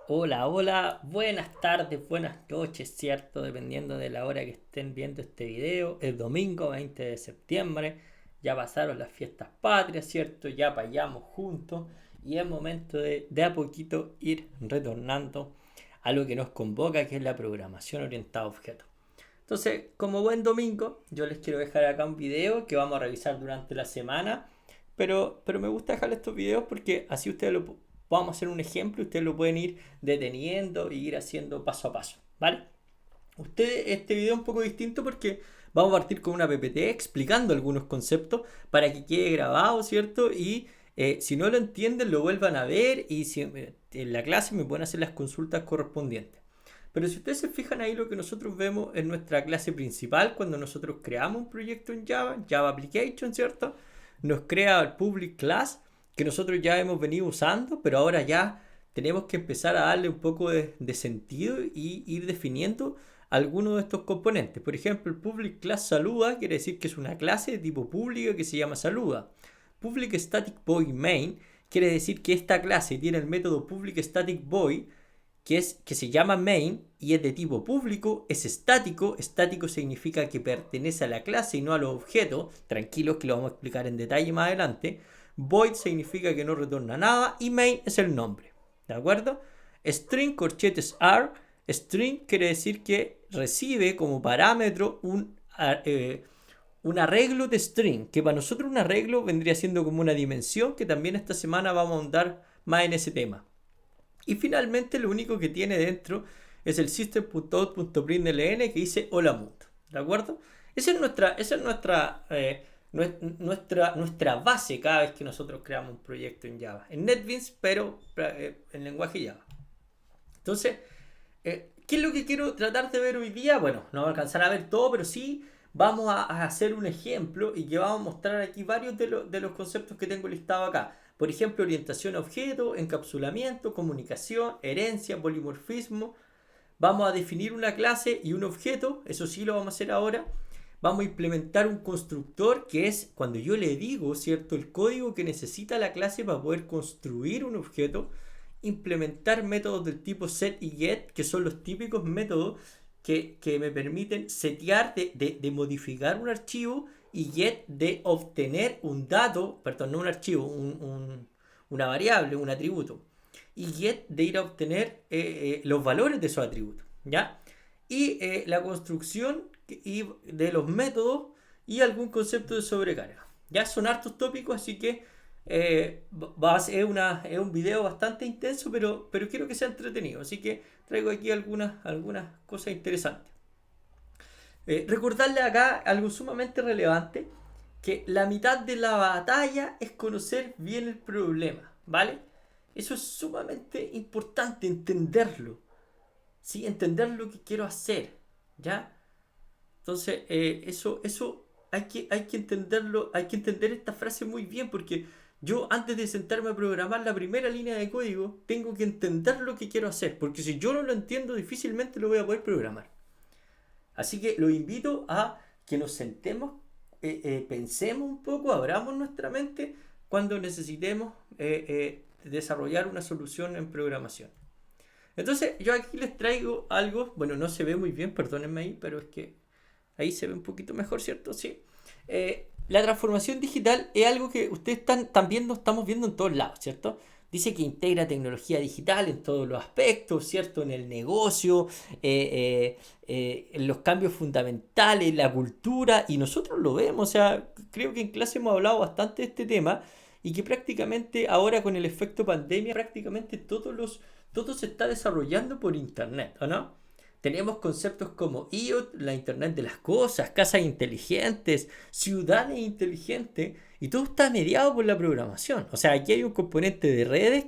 Hola, hola, buenas tardes, buenas noches, ¿cierto? Dependiendo de la hora que estén viendo este video. Es domingo 20 de septiembre, ya pasaron las fiestas patrias, ¿cierto? Ya payamos juntos y es momento de a poquito ir retornando a lo que nos convoca, que es la programación orientada a objetos. Entonces, como buen domingo, yo les quiero dejar acá un video que vamos a revisar durante la semana, pero me gusta dejar estos videos porque así ustedes vamos a hacer un ejemplo y ustedes lo pueden ir deteniendo e ir haciendo paso a paso, ¿vale? Este video es un poco distinto porque vamos a partir con una PPT explicando algunos conceptos para que quede grabado, ¿cierto? Y si no lo entienden, lo vuelvan a ver y si, en la clase me pueden hacer las consultas correspondientes. Pero si ustedes se fijan ahí, lo que nosotros vemos en nuestra clase principal, cuando nosotros creamos un proyecto en Java, Java Application, ¿cierto? Nos crea el public class que nosotros ya hemos venido usando, pero ahora ya tenemos que empezar a darle un poco de sentido y ir definiendo algunos de estos componentes. Por ejemplo, el public class saluda quiere decir que es una clase de tipo pública que se llama saluda. Public static void main quiere decir que esta clase tiene el método public static void que se llama main y es de tipo público, es estático. Estático significa que pertenece a la clase y no a los objetos. Tranquilos que lo vamos a explicar en detalle más adelante. Void significa que no retorna nada y main es el nombre. ¿De acuerdo? String corchetes are. String quiere decir que recibe como parámetro un arreglo de string, que para nosotros un arreglo vendría siendo como una dimensión, que también esta semana vamos a ahondar más en ese tema. Y finalmente lo único que tiene dentro es el system.out.println que dice hola mundo. ¿De acuerdo? Esa es nuestra base cada vez que nosotros creamos un proyecto en Java. En NetBeans, pero en lenguaje Java. Entonces, ¿qué es lo que quiero tratar de ver hoy día? Bueno, no va a alcanzar a ver todo, pero sí vamos a hacer un ejemplo y que vamos a mostrar aquí varios de los conceptos que tengo listados acá. Por ejemplo, orientación a objeto, encapsulamiento, comunicación, herencia, polimorfismo. Vamos a definir una clase y un objeto, eso sí lo vamos a hacer ahora. Vamos a implementar un constructor que es cuando yo le digo, ¿cierto?, el código que necesita la clase para poder construir un objeto. Implementar métodos del tipo set y get, que son los típicos métodos que me permiten setear de modificar un archivo y get de obtener un dato, perdón, no un archivo, una variable, un atributo. Y get de ir a obtener los valores de esos atributos, ¿ya? Y la construcción de los métodos y algún concepto de sobrecarga. Ya son hartos tópicos, así que es un video bastante intenso, pero quiero que sea entretenido. Así que traigo aquí algunas cosas interesantes. Recordarle acá algo sumamente relevante, que la mitad de la batalla es conocer bien el problema, ¿vale? Eso es sumamente importante, entenderlo, ¿sí? Entender lo que quiero hacer, ¿ya? Entonces, eso hay que entenderlo, hay que entender esta frase muy bien, porque yo antes de sentarme a programar la primera línea de código, tengo que entender lo que quiero hacer, porque si yo no lo entiendo, difícilmente lo voy a poder programar. Así que los invito a que nos sentemos, pensemos un poco, abramos nuestra mente cuando necesitemos desarrollar una solución en programación. Entonces, yo aquí les traigo algo, bueno, no se ve muy bien, perdónenme ahí, pero es que ahí se ve un poquito mejor, ¿cierto? Sí. La transformación digital es algo que ustedes están viendo, estamos viendo en todos lados, ¿cierto? Dice que integra tecnología digital en todos los aspectos, ¿cierto? En el negocio, en los cambios fundamentales, la cultura, y nosotros lo vemos, o sea, creo que en clase hemos hablado bastante de este tema, y que prácticamente ahora con el efecto pandemia, prácticamente todo se está desarrollando por internet, ¿o no? Tenemos conceptos como IoT, la Internet de las Cosas, casas inteligentes, ciudades inteligentes, y todo está mediado por la programación. O sea, aquí hay un componente de redes,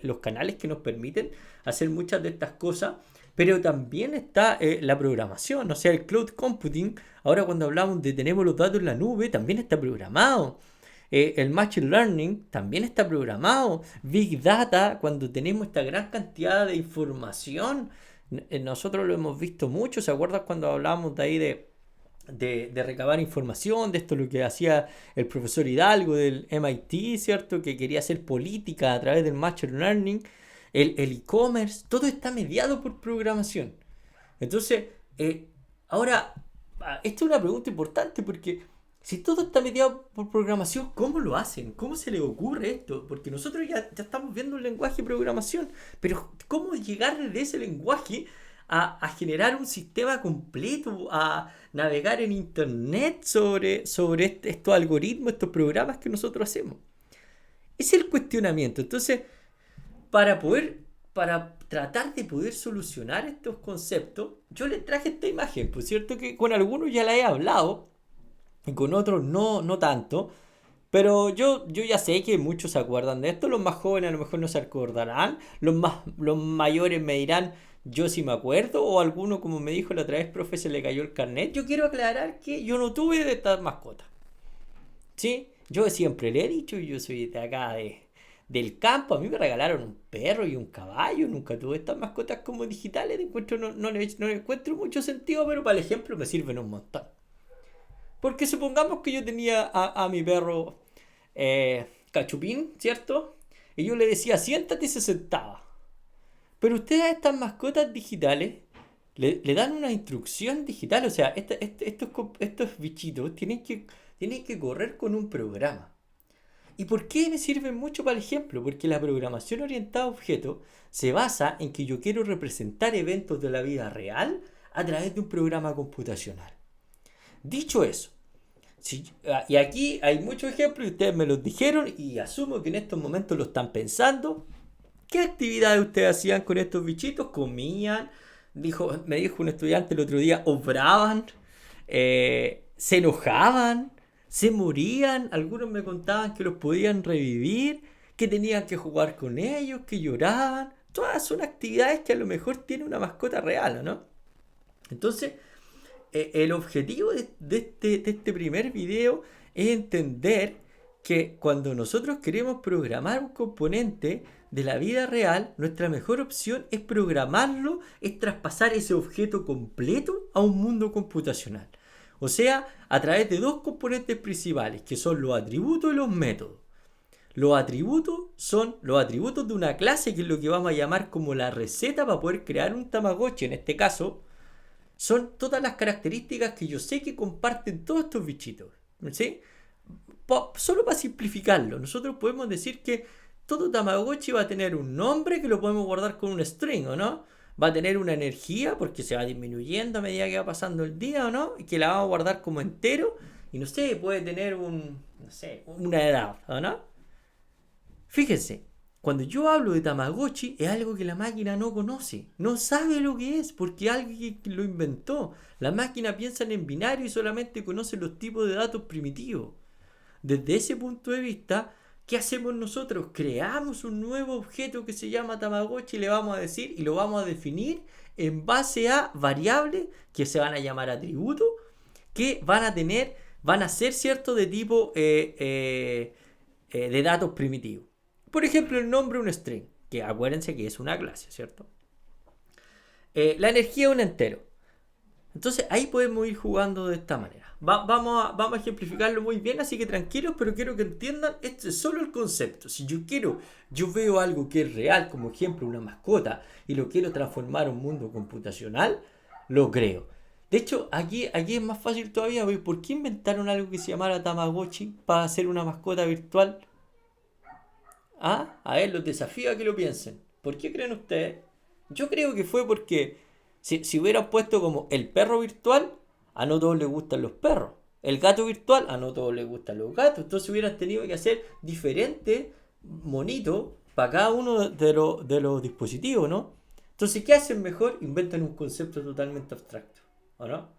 los canales que nos permiten hacer muchas de estas cosas, pero también está la programación, o sea, el cloud computing. Ahora cuando hablamos de tenemos los datos en la nube, también está programado. El Machine Learning también está programado. Big Data, cuando tenemos esta gran cantidad de información, nosotros lo hemos visto mucho. ¿Se acuerdan cuando hablábamos de ahí de recabar información? De esto lo que hacía el profesor Hidalgo del MIT, ¿cierto? Que quería hacer política a través del Machine Learning. el e-commerce, todo está mediado por programación. Entonces, ahora, esta es una pregunta importante porque si todo está mediado por programación, ¿cómo lo hacen? ¿Cómo se les ocurre esto? Porque nosotros ya estamos viendo un lenguaje de programación, pero ¿cómo llegar desde ese lenguaje a generar un sistema completo, a navegar en internet sobre estos algoritmos, estos programas que nosotros hacemos? Ese es el cuestionamiento. Entonces, para poder, para tratar de poder solucionar estos conceptos, yo les traje esta imagen, por cierto que con algunos ya la he hablado y con otros no tanto, pero yo ya sé que muchos se acuerdan de esto, los más jóvenes a lo mejor no se acordarán, los mayores me dirán, yo sí me acuerdo, o alguno como me dijo la otra vez, profe, se le cayó el carnet. Yo quiero aclarar que yo no tuve de estas mascotas, ¿sí? Yo siempre le he dicho, yo soy de acá del campo, a mí me regalaron un perro y un caballo, nunca tuve estas mascotas como digitales, encuentro, no le encuentro mucho sentido, pero para el ejemplo me sirven un montón. Porque supongamos que yo tenía a mi perro Cachupín, ¿cierto? Y yo le decía, siéntate y se sentaba. Pero ustedes a estas mascotas digitales le dan una instrucción digital, o sea, estos bichitos tienen que correr con un programa. ¿Y por qué me sirven mucho para el ejemplo? Porque la programación orientada a objetos se basa en que yo quiero representar eventos de la vida real a través de un programa computacional. Dicho eso, y aquí hay muchos ejemplos y ustedes me los dijeron y asumo que en estos momentos lo están pensando. ¿Qué actividades ustedes hacían con estos bichitos? ¿Comían? Me dijo un estudiante el otro día, obraban, se enojaban, se morían. Algunos me contaban que los podían revivir, que tenían que jugar con ellos, que lloraban. Todas son actividades que a lo mejor tiene una mascota real, ¿o no? Entonces, el objetivo de este primer video es entender que cuando nosotros queremos programar un componente de la vida real, nuestra mejor opción es programarlo, es traspasar ese objeto completo a un mundo computacional. O sea, a través de dos componentes principales, que son los atributos y los métodos. Los atributos son los atributos de una clase, que es lo que vamos a llamar como la receta para poder crear un Tamagotchi. En este caso, son todas las características que yo sé que comparten todos estos bichitos, ¿sí? Solo para simplificarlo, nosotros podemos decir que todo Tamagotchi va a tener un nombre que lo podemos guardar con un string, ¿o no? Va a tener una energía porque se va disminuyendo a medida que va pasando el día, ¿o no? Y que la vamos a guardar como entero. Y no sé, puede tener una edad, ¿o no? Fíjense, cuando yo hablo de Tamagotchi es algo que la máquina no conoce, no sabe lo que es porque alguien lo inventó. La máquina piensa en binario y solamente conoce los tipos de datos primitivos. Desde ese punto de vista, ¿qué hacemos nosotros? Creamos un nuevo objeto que se llama Tamagotchi y le vamos a decir y lo vamos a definir en base a variables que se van a llamar atributos que van a ser cierto de tipo de datos primitivos. Por ejemplo, el nombre un string, que acuérdense que es una clase, ¿cierto? La energía un entero. Entonces ahí podemos ir jugando de esta manera. Vamos a ejemplificarlo muy bien, así que tranquilos, pero quiero que entiendan, este es solo el concepto. Si yo veo algo que es real, como ejemplo una mascota, y lo quiero transformar en un mundo computacional, lo creo. De hecho, aquí es más fácil todavía, ¿por qué inventaron algo que se llamara Tamagotchi para hacer una mascota virtual? A ver, los desafío a que lo piensen. ¿Por qué creen ustedes? Yo creo que fue porque si hubieran puesto como el perro virtual, a no todos les gustan los perros. El gato virtual, a no todos les gustan los gatos. Entonces hubieran tenido que hacer diferentes monitos para cada uno de los dispositivos, ¿no? Entonces, ¿qué hacen mejor? Inventan un concepto totalmente abstracto, ¿o no?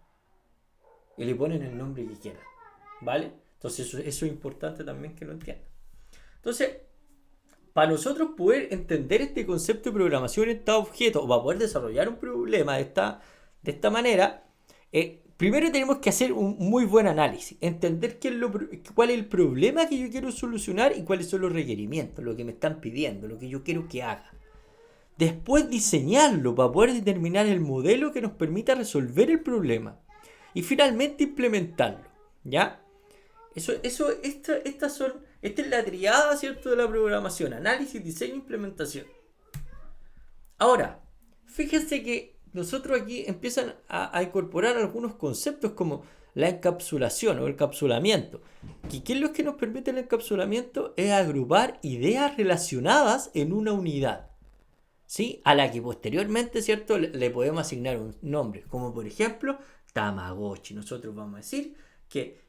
Y le ponen el nombre que quieran, ¿vale? Entonces eso es importante también que lo entiendan. Entonces, para nosotros poder entender este concepto de programación orientada a objetos o para poder desarrollar un problema de esta manera, primero tenemos que hacer un muy buen análisis, entender cuál es el problema que yo quiero solucionar y cuáles son los requerimientos, lo que me están pidiendo, lo que yo quiero que haga. Después diseñarlo para poder determinar el modelo que nos permita resolver el problema. Y finalmente implementarlo, ¿ya? Esta es la triada, ¿cierto?, de la programación: análisis, diseño, implementación. Ahora, fíjense que nosotros aquí empiezan a incorporar algunos conceptos como la encapsulación o el encapsulamiento. ¿Qué es lo que nos permite el encapsulamiento? Es agrupar ideas relacionadas en una unidad, ¿sí? A la que posteriormente, ¿cierto? Le podemos asignar un nombre, como por ejemplo Tamagotchi. Nosotros vamos a decir que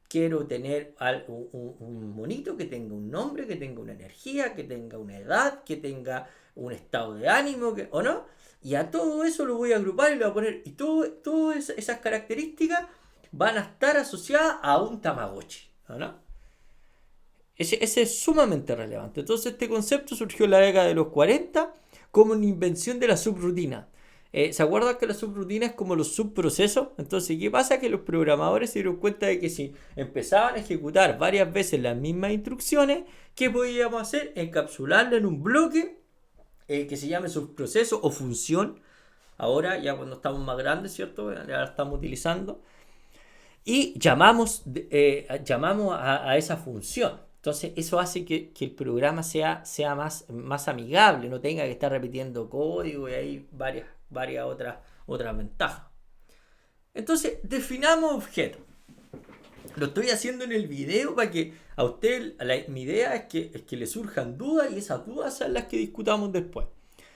quiero tener un monito que tenga un nombre, que tenga una energía, que tenga una edad, que tenga un estado de ánimo, ¿o no? Y a todo eso lo voy a agrupar y lo voy a poner. Y todas esas características van a estar asociadas a un Tamagotchi, ¿o no? Ese es sumamente relevante. Entonces este concepto surgió en la década de los 40 como una invención de la subrutina. ¿Se acuerdan que la subrutina es como los subprocesos? Entonces, ¿qué pasa? Que los programadores se dieron cuenta de que si empezaban a ejecutar varias veces las mismas instrucciones, ¿qué podíamos hacer? Encapsularlo en un bloque que se llame subproceso o función. Ahora, ya cuando estamos más grandes, ¿cierto? Ya la estamos utilizando. Y llamamos a esa función. Entonces eso hace que el programa sea más amigable, no tenga que estar repitiendo código y hay varias otras ventajas. Entonces definamos objetos. Lo estoy haciendo en el video para que a usted, mi idea es que le surjan dudas y esas dudas son las que discutamos después.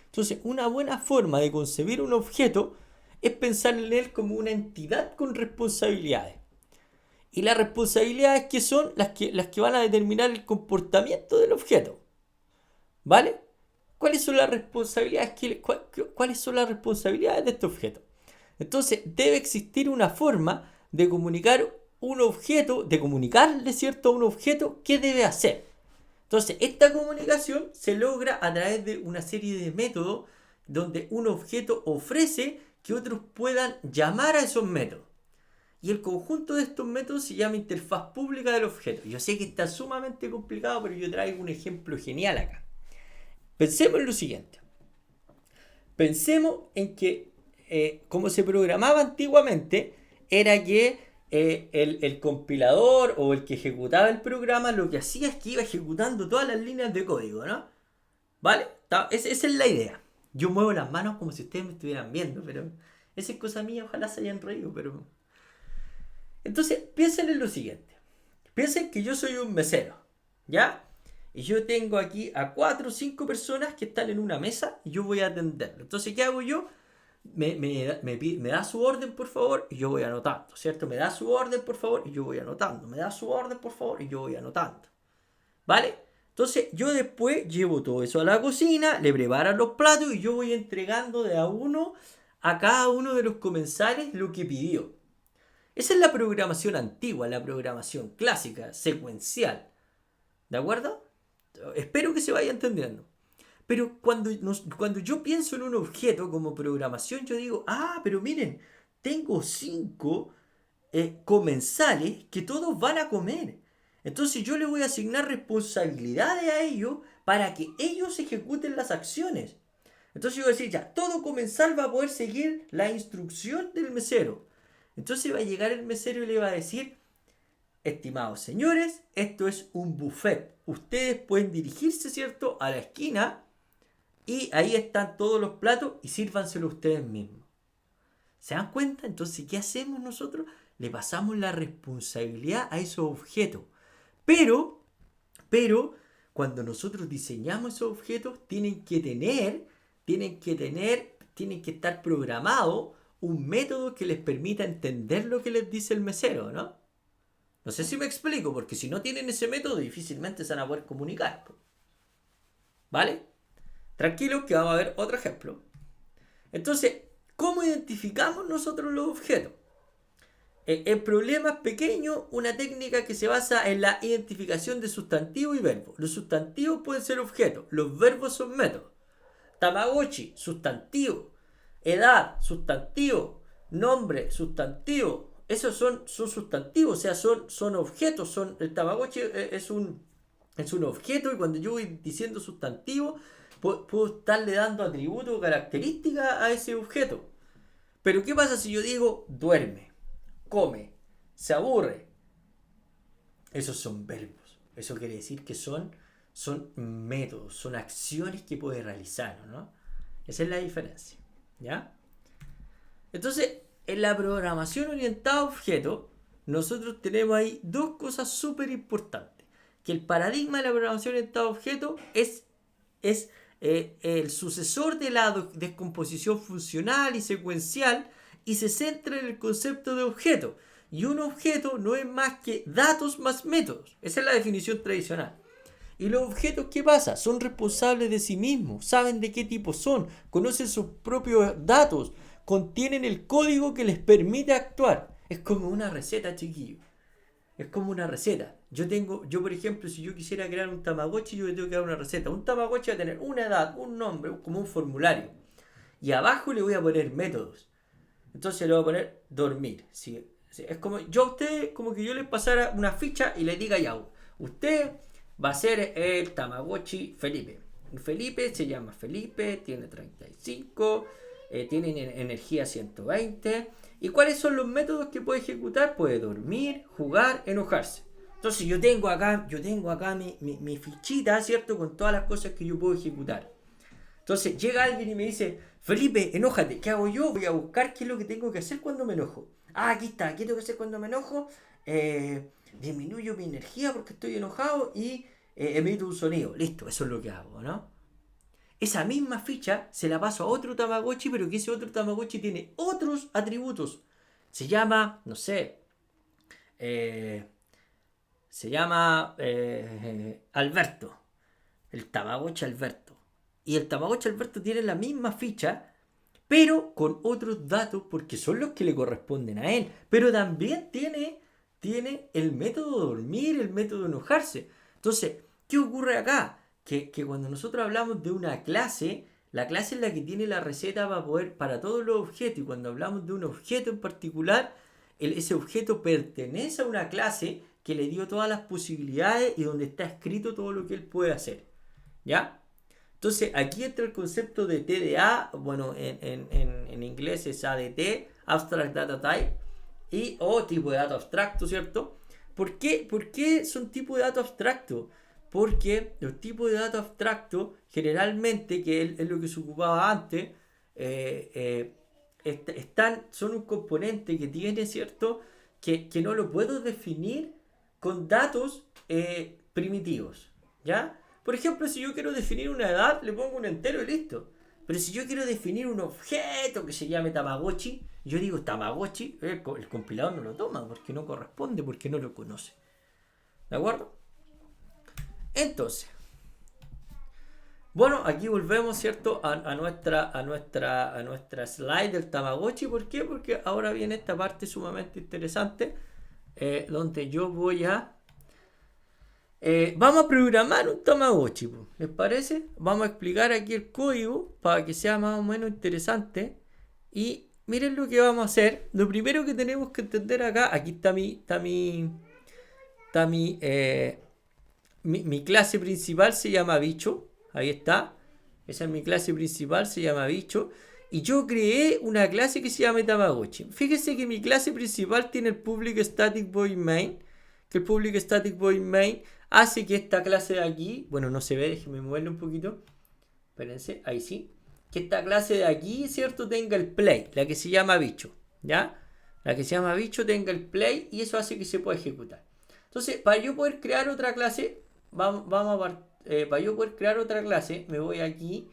Entonces una buena forma de concebir un objeto es pensar en él como una entidad con responsabilidades. Y las responsabilidades que son las que van a determinar el comportamiento del objeto. ¿Vale? ¿Cuáles son las responsabilidades cuáles son las responsabilidades de este objeto? Entonces, debe existir una forma de comunicar un objeto, de comunicarle, ¿cierto?, a un objeto qué debe hacer. Entonces, esta comunicación se logra a través de una serie de métodos donde un objeto ofrece que otros puedan llamar a esos métodos. Y el conjunto de estos métodos se llama interfaz pública del objeto. Yo sé que está sumamente complicado, pero yo traigo un ejemplo genial acá. Pensemos en lo siguiente. Pensemos en que como se programaba antiguamente, era que el compilador o el que ejecutaba el programa lo que hacía es que iba ejecutando todas las líneas de código, ¿no? ¿Vale? Esa es la idea. Yo muevo las manos como si ustedes me estuvieran viendo, pero esa es cosa mía, ojalá se hayan reído, pero... Entonces, piensen en lo siguiente. Piensen que yo soy un mesero, ¿ya? Y yo tengo aquí a 4 o 5 personas que están en una mesa y yo voy a atenderlo. Entonces, ¿qué hago yo? Me da su orden, por favor, y yo voy anotando, ¿cierto? Me da su orden, por favor, y yo voy anotando. Me da su orden, por favor, y yo voy anotando. ¿Vale? Entonces, yo después llevo todo eso a la cocina, le preparan los platos y yo voy entregando de a uno a cada uno de los comensales lo que pidió. Esa es la programación antigua, la programación clásica, secuencial. ¿De acuerdo? Espero que se vaya entendiendo. Pero cuando yo pienso en un objeto como programación, yo digo, pero miren, tengo 5 comensales que todos van a comer. Entonces yo le voy a asignar responsabilidades a ellos para que ellos ejecuten las acciones. Entonces yo voy a decir, ya, todo comensal va a poder seguir la instrucción del mesero. Entonces va a llegar el mesero y le va a decir, estimados señores, esto es un buffet. Ustedes pueden dirigirse, ¿cierto?, a la esquina y ahí están todos los platos y sírvanselo ustedes mismos. ¿Se dan cuenta? Entonces, ¿qué hacemos nosotros? Le pasamos la responsabilidad a esos objetos. Pero, cuando nosotros diseñamos esos objetos, tienen que estar programados un método que les permita entender lo que les dice el mesero, ¿no? No sé si me explico, porque si no tienen ese método, difícilmente se van a poder comunicar. ¿Vale? Tranquilos que vamos a ver otro ejemplo. Entonces, ¿cómo identificamos nosotros los objetos? En problemas pequeños, una técnica que se basa en la identificación de sustantivos y verbos. Los sustantivos pueden ser objetos, los verbos son métodos. Tamagotchi, sustantivo. Edad, sustantivo. Nombre, sustantivo. Esos son sustantivos, o sea, son objetos. El Tamagotchi es un objeto y cuando yo voy diciendo sustantivo, puedo estarle dando atributos o características a ese objeto. Pero ¿qué pasa si yo digo duerme, come, se aburre? Esos son verbos. Eso quiere decir que son métodos, son acciones que puede realizar, ¿no? Esa es la diferencia, ¿ya? Entonces, en la programación orientada a objetos, nosotros tenemos ahí dos cosas súper importantes. Que el paradigma de la programación orientada a objetos es el sucesor de la descomposición funcional y secuencial y se centra en el concepto de objeto. Y un objeto no es más que datos más métodos. Esa es la definición tradicional. ¿Y los objetos qué pasa? Son responsables de sí mismos, saben de qué tipo son, conocen sus propios datos, contienen el código que les permite actuar. Es como una receta, chiquillo. Es como una receta. Yo por ejemplo, si yo quisiera crear un Tamagotchi, yo le tengo que dar una receta. Un Tamagotchi va a tener una edad, un nombre, como un formulario. Y abajo le voy a poner métodos. Entonces le voy a poner dormir. ¿Sí? Es como yo a usted, como que yo les pasara una ficha y le diga ya, usted va a ser el Tamagotchi Felipe. Felipe se llama Felipe, tiene 35, tiene energía 120. ¿Y cuáles son los métodos que puede ejecutar? Puede dormir, jugar, enojarse. Entonces yo tengo acá mi fichita, ¿cierto? Con todas las cosas que yo puedo ejecutar. Entonces llega alguien y me dice, Felipe, enójate. ¿Qué hago yo? Voy a buscar qué es lo que tengo que hacer cuando me enojo. Ah, aquí está. ¿Qué tengo que hacer cuando me enojo? Disminuyo mi energía porque estoy enojado y emito un sonido. Listo, eso es lo que hago, ¿no? Esa misma ficha se la paso a otro Tamagotchi, pero que ese otro Tamagotchi tiene otros atributos. Se llama, no sé, Alberto. El Tamagotchi Alberto. Y el Tamagotchi Alberto tiene la misma ficha, pero con otros datos, porque son los que le corresponden a él. Pero también tiene el método de dormir, el método de enojarse. Entonces, ¿qué ocurre acá? Que cuando nosotros hablamos de una clase, la clase es la que tiene la receta para todos los objetos. Y cuando hablamos de un objeto en particular, ese objeto pertenece a una clase que le dio todas las posibilidades y donde está escrito todo lo que él puede hacer. ¿Ya? Entonces, aquí entra el concepto de TDA, bueno, en inglés es ADT, Abstract Data Type, o tipo de dato abstracto, ¿cierto? ¿Por qué son tipo de dato abstracto? Porque los tipos de dato abstracto, generalmente, que es lo que se ocupaba antes, son un componente que tiene, ¿cierto? Que no lo puedo definir con datos primitivos, ¿ya? Por ejemplo, si yo quiero definir una edad, le pongo un entero y listo. Pero si yo quiero definir un objeto que se llame Tamagotchi, yo digo Tamagotchi, el compilador no lo toma porque no corresponde, porque no lo conoce. ¿De acuerdo? Entonces, bueno, aquí volvemos, ¿cierto? A nuestra slide del Tamagotchi. ¿Por qué? Porque ahora viene esta parte sumamente interesante, donde yo voy a... vamos a programar un Tamagotchi, ¿les parece? Vamos a explicar aquí el código para que sea más o menos interesante. Y miren lo que vamos a hacer. Lo primero que tenemos que entender acá, aquí está mi clase principal, se llama bicho. Ahí está. Esa es mi clase principal, se llama bicho. Y yo creé una clase que se llama Tamagotchi. Fíjense que mi clase principal tiene el public static void main. Que el public static void main hace que esta clase de aquí, bueno, no se ve, déjenme moverlo un poquito. Espérense, ahí sí. Que esta clase de aquí, ¿cierto? Tenga el play, la que se llama bicho, ¿ya? La que se llama bicho tenga el play y eso hace que se pueda ejecutar. Entonces, para yo poder crear otra clase, para yo poder crear otra clase, me voy aquí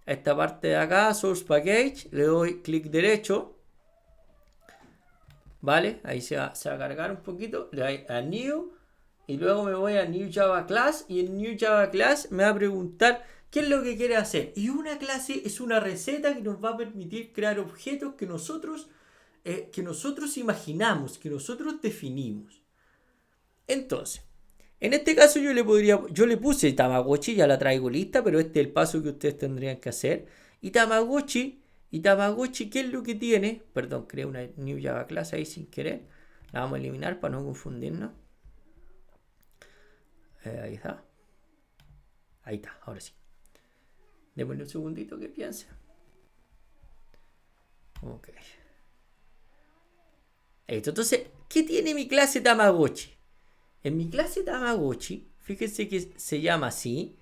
a esta parte de acá, Source Package, le doy clic derecho, ¿vale? Ahí se va a cargar un poquito, le doy a New y luego me voy a New Java Class y en New Java Class me va a preguntar qué es lo que quiere hacer. Y una clase es una receta que nos va a permitir crear objetos que nosotros imaginamos, que nosotros definimos. Entonces, en este caso yo le puse Tamagotchi, ya la traigo lista, pero este es el paso que ustedes tendrían que hacer. Y Tamagotchi, ¿qué es lo que tiene? Perdón, creé una New Java Class ahí sin querer. La vamos a eliminar para no confundirnos. Ahí está. Ahí está, ahora sí. Démosle un segundito que piense. Ok. Entonces, ¿qué tiene mi clase Tamagotchi? En mi clase Tamagotchi, fíjense que se llama así,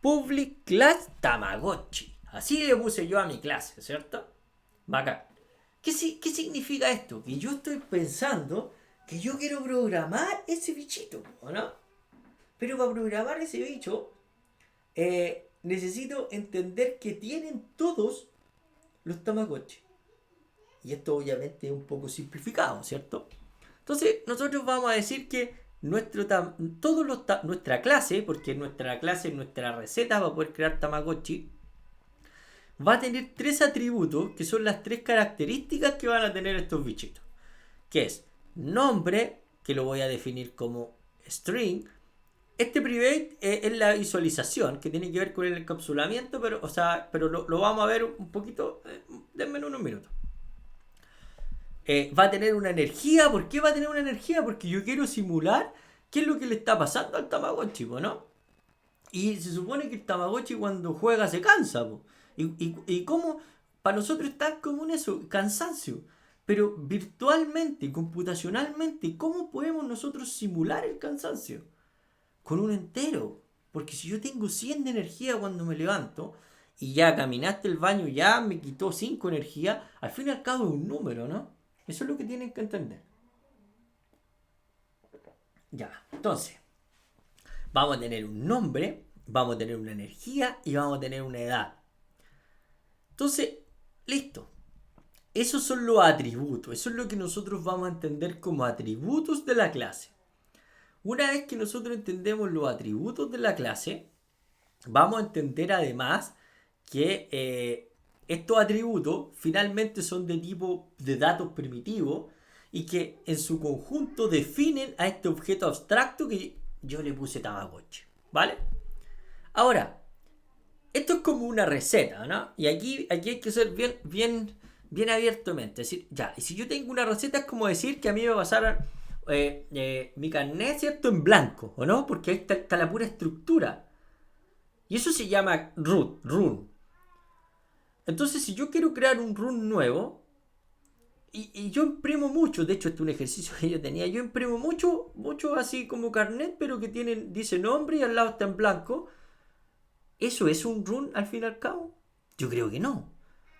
Public Class Tamagotchi. Así le puse yo a mi clase, ¿cierto? Bacán. ¿Qué significa esto? Que yo estoy pensando que yo quiero programar ese bichito, ¿o no? Pero para programar ese bicho, necesito entender que tienen todos los Tamagotchi. Y esto obviamente es un poco simplificado, ¿cierto? Entonces, nosotros vamos a decir que nuestra clase, porque nuestra clase, nuestra receta para poder crear Tamagotchi, va a tener 3 atributos que son las 3 características que van a tener estos bichitos. Que es nombre, que lo voy a definir como string. Este private es la visualización, que tiene que ver con el encapsulamiento, pero lo vamos a ver un poquito, denme unos minutos. Va a tener una energía. ¿Por qué va a tener una energía? Porque yo quiero simular qué es lo que le está pasando al Tamagotchi, ¿no? Y se supone que el Tamagotchi cuando juega se cansa, ¿no? Y cómo, para nosotros es tan común eso, cansancio. Pero virtualmente, computacionalmente, ¿cómo podemos nosotros simular el cansancio? Con un entero. Porque si yo tengo 100 de energía cuando me levanto, y ya caminaste el baño, ya me quitó 5 energía, al fin y al cabo es un número, ¿no? Eso es lo que tienen que entender. Ya, entonces, vamos a tener un nombre, vamos a tener una energía y vamos a tener una edad. Entonces, listo. Esos son los atributos. Eso es lo que nosotros vamos a entender como atributos de la clase. Una vez que nosotros entendemos los atributos de la clase, vamos a entender además que estos atributos finalmente son de tipo de datos primitivos y que en su conjunto definen a este objeto abstracto que yo le puse Tamagotchi. ¿Vale? Ahora, esto es como una receta, ¿no? Y aquí hay que ser bien abiertamente. Es decir, ya, y si yo tengo una receta es como decir que a mí me pasaron mi carnet, ¿cierto? En blanco, ¿o no? Porque ahí está la pura estructura. Y eso se llama run. Entonces, si yo quiero crear un run nuevo, y yo imprimo mucho, de hecho este es un ejercicio que yo tenía, yo imprimo mucho así como carnet, pero que dice nombre y al lado está en blanco. ¿Eso es un run al fin y al cabo? Yo creo que no,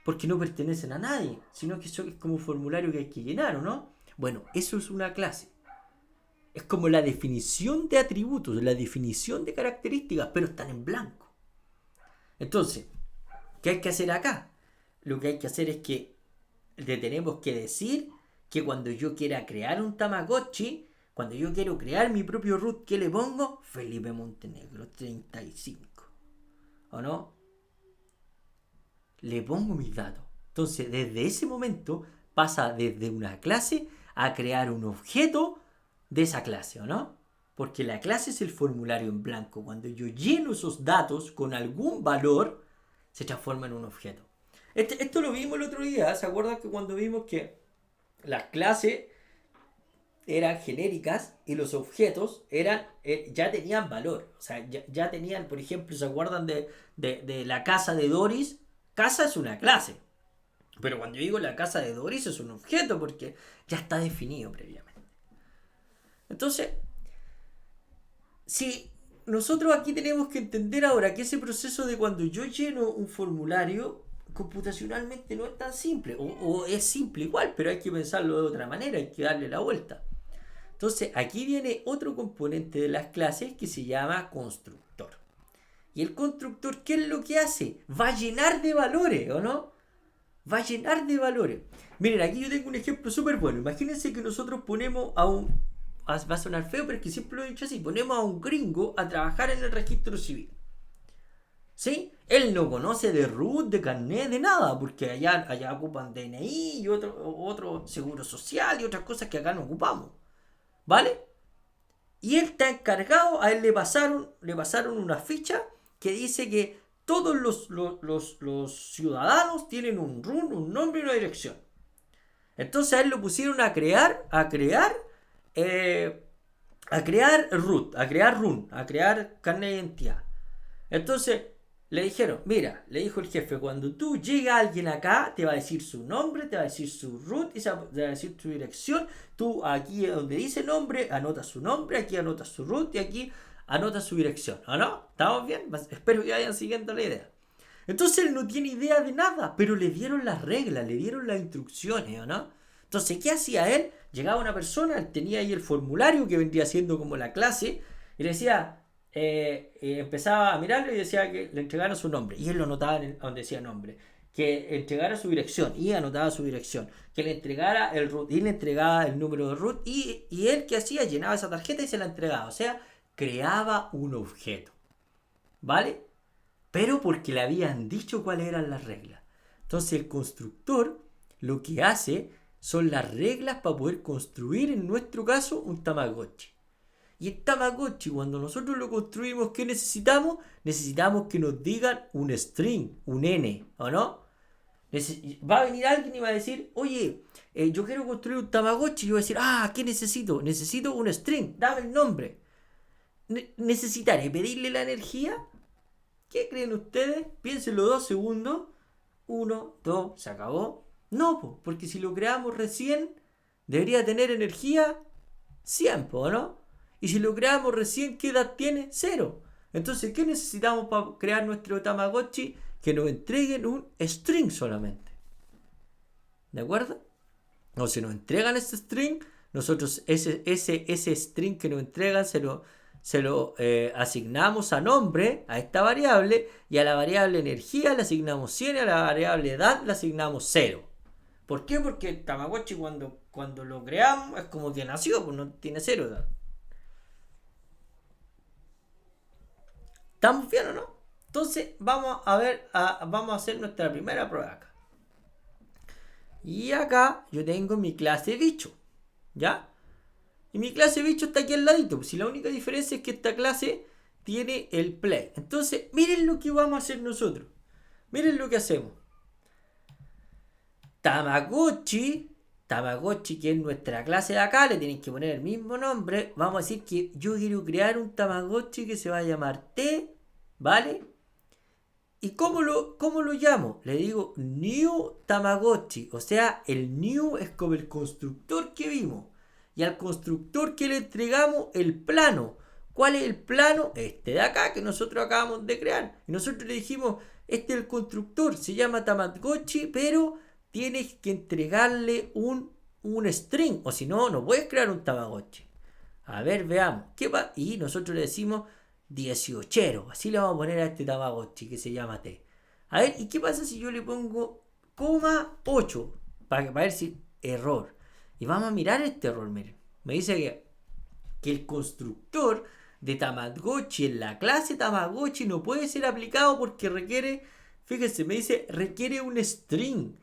porque no pertenecen a nadie, sino que eso es como un formulario que hay que llenar, ¿o no? Bueno, eso es una clase. Es como la definición de atributos, la definición de características, pero están en blanco. Entonces, ¿qué hay que hacer acá? Lo que hay que hacer es que le tenemos que decir que cuando yo quiera crear un Tamagotchi, cuando yo quiero crear mi propio root, ¿qué le pongo? Felipe Montenegro 35. ¿O no? Le pongo mis datos. Entonces, desde ese momento pasa desde una clase a crear un objeto de esa clase, ¿o no? Porque la clase es el formulario en blanco. Cuando yo lleno esos datos con algún valor, se transforma en un objeto. Esto lo vimos el otro día. ¿Se acuerdan que cuando vimos que las clases eran genéricas y los objetos ya tenían valor? O sea, ya tenían, por ejemplo, ¿se acuerdan de la casa de Doris? Casa es una clase. Pero cuando yo digo la casa de Doris es un objeto porque ya está definido previamente. Entonces, si nosotros aquí tenemos que entender ahora que ese proceso de cuando yo lleno un formulario computacionalmente no es tan simple, o es simple igual, pero hay que pensarlo de otra manera, hay que darle la vuelta. Entonces, aquí viene otro componente de las clases que se llama constructor. Y el constructor, ¿qué es lo que hace? Va a llenar de valores, ¿o no? Va a llenar de valores. Miren, aquí yo tengo un ejemplo súper bueno. Imagínense que nosotros ponemos va a sonar feo, pero es que siempre lo he dicho así, ponemos a un gringo a trabajar en el registro civil. ¿Sí? Él no conoce de RUT, de carnet, de nada, porque allá ocupan DNI y otro seguro social y otras cosas que acá no ocupamos. ¿Vale? Y él está encargado, a él le pasaron una ficha que dice que todos los ciudadanos tienen un RUN, un nombre y una dirección. Entonces a él lo pusieron a crear RUT, a crear RUN, a crear carnet de identidad. Entonces le dijeron, mira, le dijo el jefe, cuando tú llega alguien acá, te va a decir su nombre, te va a decir su root, te va a decir tu dirección. Tú aquí donde dice nombre, anotas su nombre, aquí anotas su root y aquí anotas su dirección. ¿O no? ¿Estamos bien? Espero que vayan siguiendo la idea. Entonces él no tiene idea de nada, pero le dieron las reglas, le dieron las instrucciones, ¿o no? Entonces, ¿qué hacía él? Llegaba una persona, él tenía ahí el formulario que vendría siendo como la clase, y le decía, empezaba a mirarlo y decía que le entregaran su nombre, y él lo anotaba donde decía nombre, que entregara su dirección, y anotaba su dirección, que le entregara el root, y le entregaba el número de root, y él, ¿qué hacía? Llenaba esa tarjeta y se la entregaba, o sea, creaba un objeto, ¿vale? Pero porque le habían dicho cuáles eran las reglas. Entonces el constructor lo que hace son las reglas para poder construir, en nuestro caso, un Tamagotchi. Y el Tamagotchi, cuando nosotros lo construimos, ¿qué necesitamos? Necesitamos que nos digan un string, un n, ¿o no? Va a venir alguien y va a decir, oye, yo quiero construir un Tamagotchi. Y yo voy a decir, ¿qué necesito? Necesito un string, dame el nombre. ¿Necesitaré pedirle la energía? ¿Qué creen ustedes? Piénsenlo 2 segundos. 1, 2, se acabó. No, porque si lo creamos recién, debería tener energía 100, ¿no? Y si lo creamos recién, ¿qué edad tiene? 0. Entonces, ¿qué necesitamos para crear nuestro Tamagotchi? Que nos entreguen un string solamente. ¿De acuerdo? O si nos entregan ese string, nosotros ese string que nos entregan se lo asignamos a nombre, a esta variable, y a la variable energía le asignamos 100 y a la variable edad le asignamos 0. ¿Por qué? Porque el Tamagotchi cuando lo creamos es como que nació, pues no tiene 0 edad. ¿Estamos bien o no? Entonces vamos a hacer nuestra primera prueba acá. Y acá yo tengo mi clase bicho, ¿ya? Y mi clase bicho está aquí al ladito. Si la única diferencia es que esta clase tiene el play. Entonces, miren lo que vamos a hacer nosotros. Miren lo que hacemos. Tamagotchi, que es nuestra clase de acá, le tienen que poner el mismo nombre. Vamos a decir que yo quiero crear un Tamagotchi que se va a llamar T, ¿vale? ¿Y cómo lo llamo? Le digo New Tamagotchi. O sea, el New es como el constructor que vimos. Y al constructor que le entregamos el plano. ¿Cuál es el plano? Este de acá que nosotros acabamos de crear. Y nosotros le dijimos, este es el constructor, se llama Tamagotchi, pero tienes que entregarle un string. O si no, no puedes crear un Tamagotchi. A ver, veamos. Y nosotros le decimos 18. Así le vamos a poner a este Tamagotchi que se llama T. A ver, ¿y qué pasa si yo le pongo 8? Para ver si error. Y vamos a mirar este error, miren. Me dice que el constructor de Tamagotchi en la clase Tamagotchi no puede ser aplicado porque requiere, fíjense, me dice requiere un string.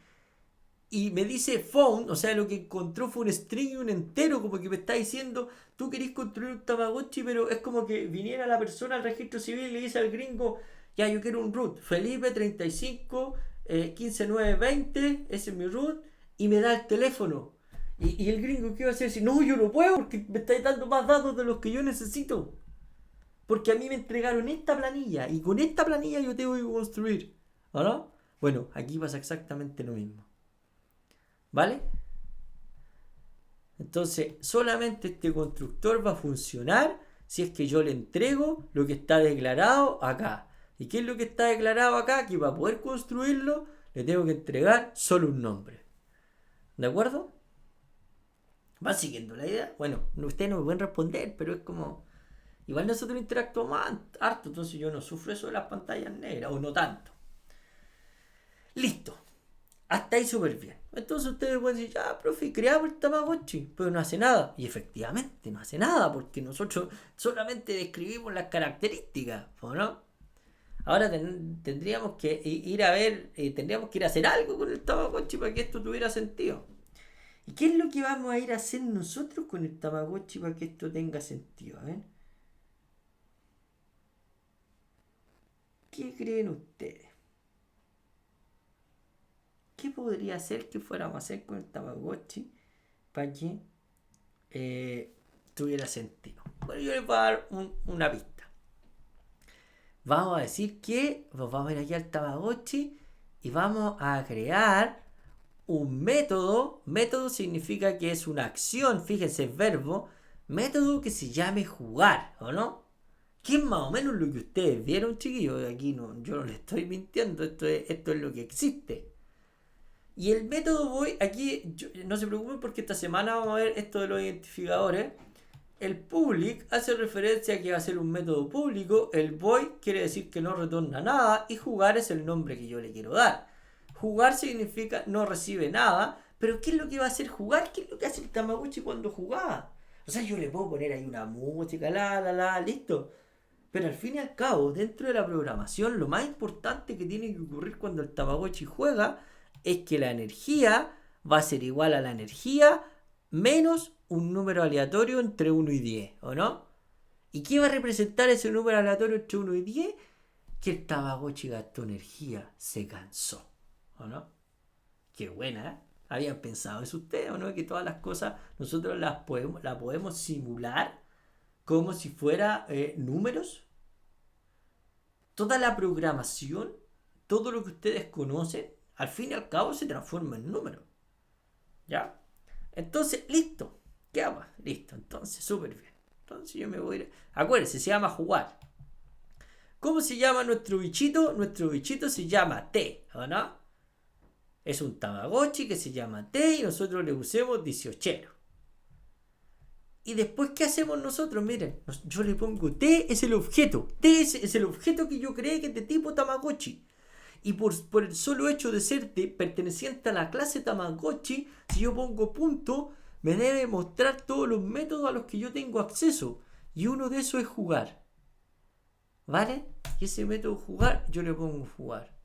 Y me dice found, o sea, lo que encontró fue un string y un entero, como que me está diciendo, tú querés construir un Tamagotchi, pero es como que viniera la persona al registro civil y le dice al gringo, ya, yo quiero un root, Felipe 35, 15920, ese es mi root, y me da el teléfono. Y el gringo, ¿qué va a hacer? Si no, yo no puedo, porque me estáis dando más datos de los que yo necesito. Porque a mí me entregaron esta planilla, y con esta planilla yo tengo que construir, ¿o no? Bueno, aquí pasa exactamente lo mismo. ¿Vale? Entonces, solamente este constructor va a funcionar si es que yo le entrego lo que está declarado acá. ¿Y qué es lo que está declarado acá? Que para poder construirlo, le tengo que entregar solo un nombre. ¿De acuerdo? ¿Van siguiendo la idea? Bueno, ustedes no me pueden responder, pero es como... Igual nosotros interactuamos harto, entonces yo no sufro eso de las pantallas negras, o no tanto. Listo. Hasta ahí súper bien. Entonces ustedes pueden decir, ya, profe, creamos el Tamagotchi, pero no hace nada. Y efectivamente no hace nada, porque nosotros solamente describimos las características, ¿no? Ahora tendríamos que ir a ver, tendríamos que ir a hacer algo con el Tamagotchi para que esto tuviera sentido. ¿Y qué es lo que vamos a ir a hacer nosotros con el Tamagotchi para que esto tenga sentido? A ver. ¿Qué creen ustedes? ¿Qué podría ser que fuéramos a hacer con el Tamagotchi para que tuviera sentido? Bueno, yo les voy a dar una pista. Vamos a decir que vamos a ir aquí al Tamagotchi y vamos a crear un método. Método significa que es una acción, fíjense, verbo. Método que se llame jugar, ¿o no? Que es más o menos lo que ustedes vieron, chiquillos. Aquí no, yo no les estoy mintiendo, esto es lo que existe. Y el método void, aquí no se preocupen porque esta semana vamos a ver esto de los identificadores. El public hace referencia a que va a ser un método público, el void quiere decir que no retorna nada y jugar es el nombre que yo le quiero dar. Jugar significa no recibe nada, pero ¿qué es lo que va a hacer jugar? ¿Qué es lo que hace el Tamagotchi cuando jugaba? O sea, yo le puedo poner ahí una música, listo. Pero al fin y al cabo, dentro de la programación, lo más importante que tiene que ocurrir cuando el Tamagotchi juega es que la energía va a ser igual a la energía menos un número aleatorio entre 1 y 10, ¿o no? ¿Y qué va a representar ese número aleatorio entre 1 y 10? Que el Tamagotchi gastó energía, se cansó, ¿o no? Qué buena, ¿eh? ¿Habían pensado eso ustedes o no? Que todas las cosas nosotros las podemos simular como si fuera números. Toda la programación, todo lo que ustedes conocen, al fin y al cabo se transforma en números. ¿Ya? Entonces, listo. ¿Qué hago? Listo. Entonces, súper bien. Entonces yo me voy a ir. Acuérdense, se llama jugar. ¿Cómo se llama nuestro bichito? Nuestro bichito se llama T, ¿o no? Es un Tamagotchi que se llama T y nosotros le usemos 18. Y después, ¿qué hacemos nosotros? Miren, yo le pongo T es el objeto. T es el objeto que yo creé que es de tipo Tamagotchi. Y por el solo hecho de ser perteneciente a la clase Tamagotchi, si yo pongo punto, me debe mostrar todos los métodos a los que yo tengo acceso. Y uno de esos es jugar. ¿Vale? Y ese método jugar, yo le pongo jugar.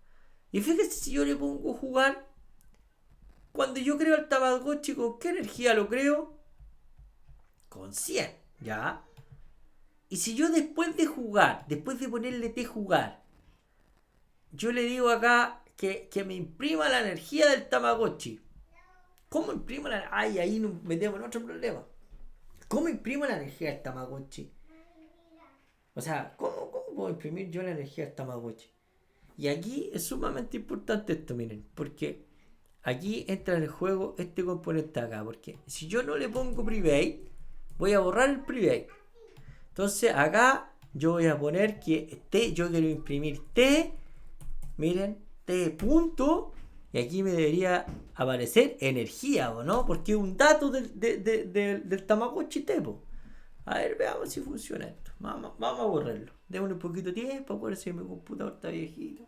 Y fíjense, si yo le pongo jugar, cuando yo creo el Tamagotchi, ¿con qué energía lo creo? Con 100, ¿ya? Y si yo después de jugar, después de ponerle T jugar, yo le digo acá que me imprima la energía del Tamagotchi. ¿Cómo imprimo la energía? Ay, ahí nos metemos en otro problema. ¿Cómo imprimo la energía del Tamagotchi? O sea, ¿cómo puedo imprimir yo la energía del Tamagotchi? Y aquí es sumamente importante esto, miren, porque aquí entra en el juego este componente acá, porque si yo no le pongo private, voy a borrar el private. Entonces acá yo voy a poner que T, yo quiero imprimir T, miren, T punto, y aquí me debería aparecer energía, ¿o no? Porque es un dato del Tamagotchi T, po. A ver, veamos si funciona esto. Vamos a borrarlo. Démosle un poquito de tiempo, por si mi computador está viejito.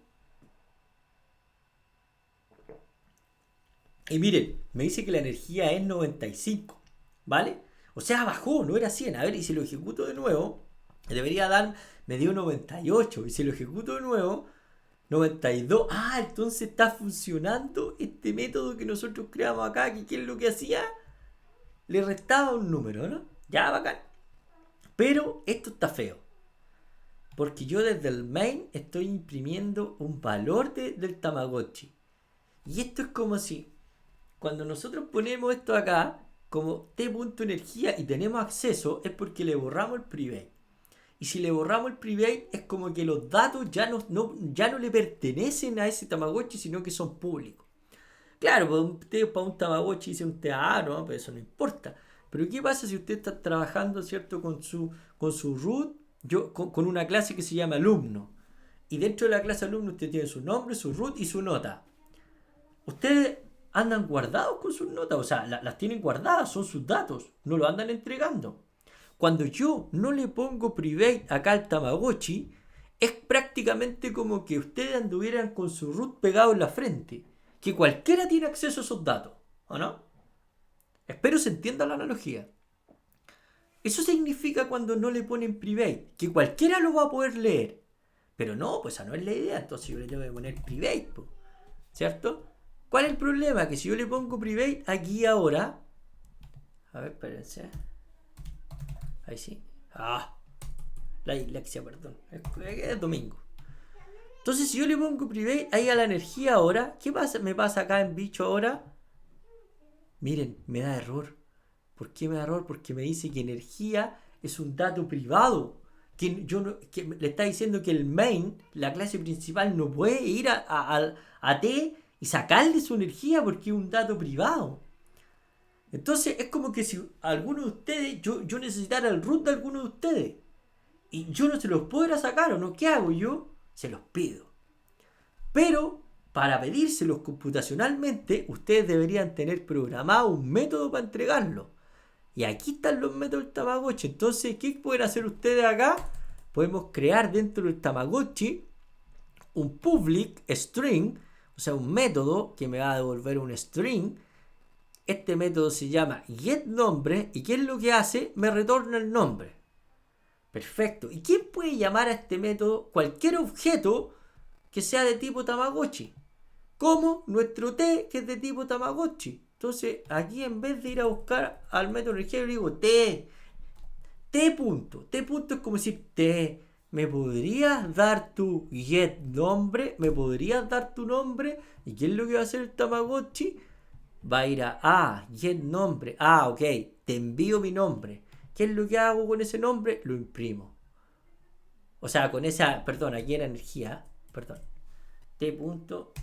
Y miren, me dice que la energía es 95, ¿vale? O sea, bajó, no era 100. A ver, y si lo ejecuto de nuevo, me dio 98. Y si lo ejecuto de nuevo, 92. Ah, entonces está funcionando este método que nosotros creamos acá, que ¿qué es lo que hacía? Le restaba un número, ¿no? Ya, bacán. Pero esto está feo. Porque yo desde el main estoy imprimiendo un valor del Tamagotchi. Y esto es como si, cuando nosotros ponemos esto acá, como T.energía y tenemos acceso, es porque le borramos el private. Y si le borramos el private, es como que los datos ya no le pertenecen a ese Tamagotchi, sino que son públicos. Claro, para un Tamagotchi dice un TA, no, pero eso no importa. Pero ¿qué pasa si usted está trabajando, ¿cierto?, con su root, con una clase que se llama alumno? Y dentro de la clase alumno usted tiene su nombre, su root y su nota. Ustedes andan guardados con sus notas, o sea, las tienen guardadas, son sus datos, no lo andan entregando. Cuando yo no le pongo private acá al Tamagotchi, es prácticamente como que ustedes anduvieran con su root pegado en la frente, que cualquiera tiene acceso a esos datos, ¿o no? Espero se entienda la analogía. Eso significa cuando no le ponen private, que cualquiera lo va a poder leer. Pero no, pues esa no es la idea, entonces yo le tengo que poner private, ¿cierto? ¿Cuál es el problema? Que si yo le pongo private aquí ahora... A ver, espérense. Ahí sí. La dislexia, perdón. Es domingo. Entonces si yo le pongo private ahí a la energía ahora, ¿qué me pasa acá en bicho ahora? Miren, me da error. ¿Por qué me da error? Porque me dice que energía es un dato privado. Que le está diciendo que el main, la clase principal, no puede ir a T y sacarle su energía porque es un dato privado. Entonces es como que si alguno de ustedes, yo necesitara el root de alguno de ustedes. Y yo no se los puedo ir a sacar, ¿o no? ¿Qué hago yo? Se los pido. Pero para pedírselos computacionalmente, ustedes deberían tener programado un método para entregarlo. Y aquí están los métodos del Tamagotchi. Entonces, ¿qué pueden hacer ustedes acá? Podemos crear dentro del Tamagotchi un public string, o sea, un método que me va a devolver un string. Este método se llama getNombre, y ¿qué es lo que hace? Me retorna el nombre. Perfecto. ¿Y quién puede llamar a este método? Cualquier objeto que sea de tipo Tamagotchi. Como nuestro T, que es de tipo Tamagotchi. Entonces, aquí en vez de ir a buscar al método energía, yo digo T. T punto. T punto es como decir T. ¿Me podrías dar tu getNombre? ¿Me podrías dar tu nombre? ¿Y qué es lo que va a hacer el Tamagotchi? Va a ir a getNombre. Ok, te envío mi nombre. ¿Qué es lo que hago con ese nombre? Lo imprimo. O sea, con esa, perdón, aquí era energía, perdón. T punto,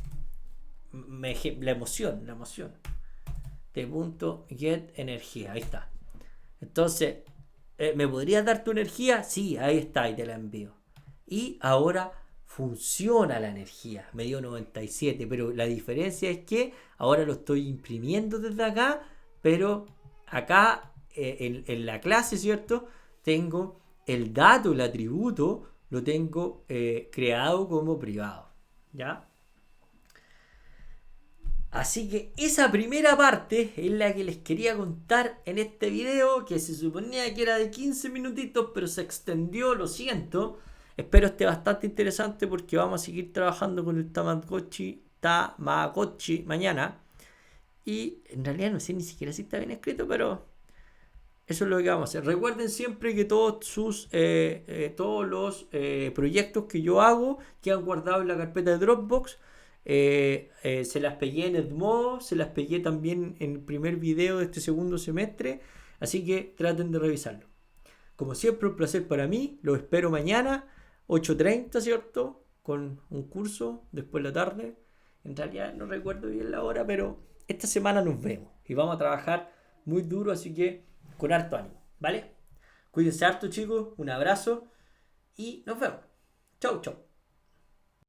la emoción. T punto get energía, ahí está. Entonces, ¿me podrías dar tu energía? Sí, ahí está, y te la envío. Y ahora funciona la energía, me dio 97, pero la diferencia es que ahora lo estoy imprimiendo desde acá, pero acá en la clase, ¿cierto? Tengo el dato, el atributo, lo tengo creado como privado, ¿ya? Así que esa primera parte es la que les quería contar en este video, que se suponía que era de 15 minutitos, pero se extendió, lo siento. Espero esté bastante interesante porque vamos a seguir trabajando con el Tamagotchi mañana. Y en realidad no sé ni siquiera si está bien escrito, pero eso es lo que vamos a hacer. Recuerden siempre que todos los proyectos que yo hago quedan guardados en la carpeta de Dropbox. Se las pegué en Edmodo, se las pegué también en el primer video de este segundo semestre, así que traten de revisarlo. Como siempre, un placer para mí. Los espero mañana 8:30, ¿cierto? Con un curso después de la tarde. En realidad no recuerdo bien la hora, pero esta semana nos vemos y vamos a trabajar muy duro, así que con harto ánimo, ¿vale? Cuídense harto, chicos, un abrazo y nos vemos. Chau, chau.